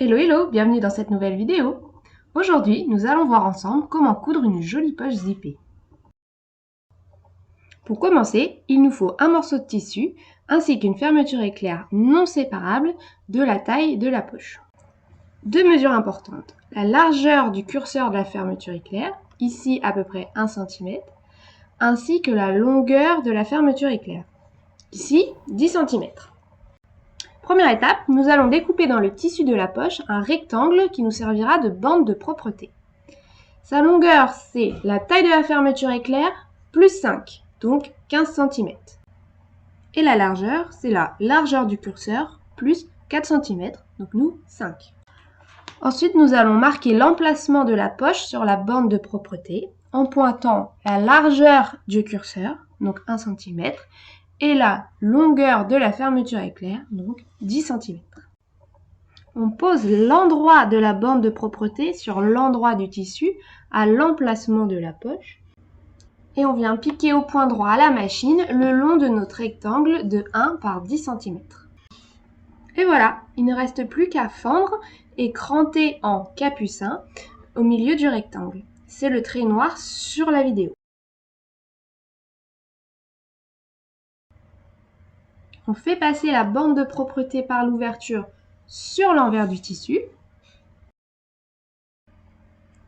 Hello hello, bienvenue dans cette nouvelle vidéo. Aujourd'hui, nous allons voir ensemble comment coudre une jolie poche zippée. Pour commencer, il nous faut un morceau de tissu ainsi qu'une fermeture éclair non séparable de la taille de la poche. Deux mesures importantes, la largeur du curseur de la fermeture éclair, ici à peu près 1 cm, ainsi que la longueur de la fermeture éclair, ici 10 cm. Première étape, nous allons découper dans le tissu de la poche un rectangle qui nous servira de bande de propreté. Sa longueur, c'est la taille de la fermeture éclair plus 5, donc 15 cm. Et la largeur, c'est la largeur du curseur plus 4 cm, donc nous 5. Ensuite, nous allons marquer l'emplacement de la poche sur la bande de propreté en pointant la largeur du curseur, donc 1 cm, et la longueur de la fermeture éclair, donc 10 cm. On pose l'endroit de la bande de propreté sur l'endroit du tissu à l'emplacement de la poche et on vient piquer au point droit à la machine le long de notre rectangle de 1 par 10 cm. Et voilà, il ne reste plus qu'à fendre et cranter en capucin au milieu du rectangle. C'est le trait noir sur la vidéo. On fait passer la bande de propreté par l'ouverture sur l'envers du tissu.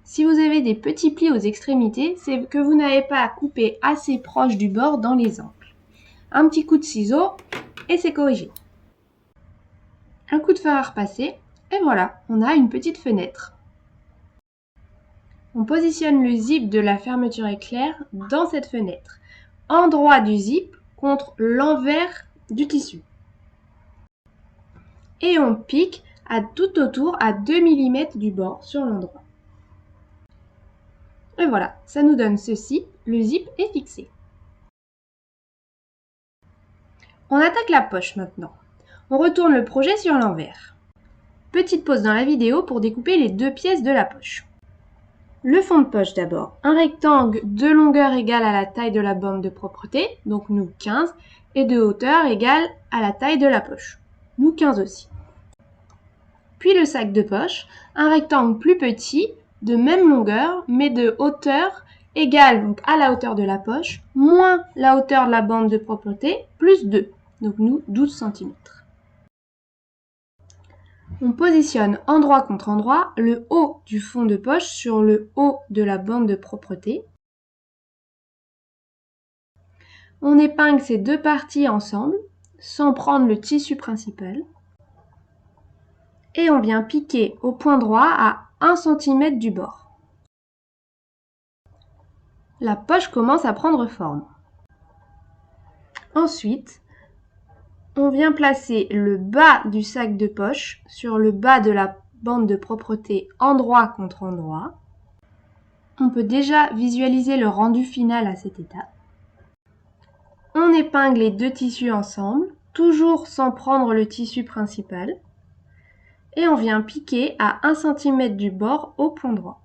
Si vous avez des petits plis aux extrémités, c'est que vous n'avez pas coupé assez proche du bord dans les angles. Un petit coup de ciseau et c'est corrigé. Un coup de fer à repasser et voilà, on a une petite fenêtre. On positionne le zip de la fermeture éclair dans cette fenêtre, endroit du zip contre l'envers du tissu. Et on pique tout autour à 2 mm du bord sur l'endroit. Et voilà, ça nous donne ceci, le zip est fixé. On attaque la poche maintenant. On retourne le projet sur l'envers. Petite pause dans la vidéo pour découper les deux pièces de la poche. Le fond de poche d'abord, un rectangle de longueur égale à la taille de la bande de propreté, donc nous 15, et de hauteur égale à la taille de la poche, nous 15 aussi. Puis le sac de poche, un rectangle plus petit, de même longueur, mais de hauteur égale donc à la hauteur de la poche, moins la hauteur de la bande de propreté, plus 2, donc nous 12 cm. On positionne endroit contre endroit le haut du fond de poche sur le haut de la bande de propreté. On épingle ces deux parties ensemble sans prendre le tissu principal. Et on vient piquer au point droit à 1 cm du bord. La poche commence à prendre forme. Ensuite, on vient placer le bas du sac de poche sur le bas de la bande de propreté endroit contre endroit. On peut déjà visualiser le rendu final à cette étape. On épingle les deux tissus ensemble, toujours sans prendre le tissu principal. Et on vient piquer à 1 cm du bord au point droit.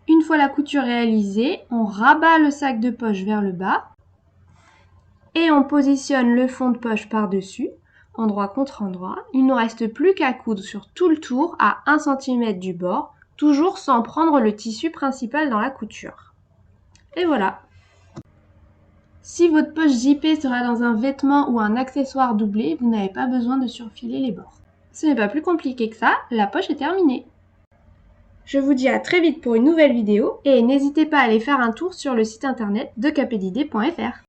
Une fois la couture réalisée, on rabat le sac de poche vers le bas et on positionne le fond de poche par-dessus, endroit contre endroit. Il ne reste plus qu'à coudre sur tout le tour à 1 cm du bord, toujours sans prendre le tissu principal dans la couture. Et voilà. Si votre poche zippée sera dans un vêtement ou un accessoire doublé, vous n'avez pas besoin de surfiler les bords. Ce n'est pas plus compliqué que ça, la poche est terminée. Je vous dis à très vite pour une nouvelle vidéo et n'hésitez pas à aller faire un tour sur le site internet de kpdidées.fr.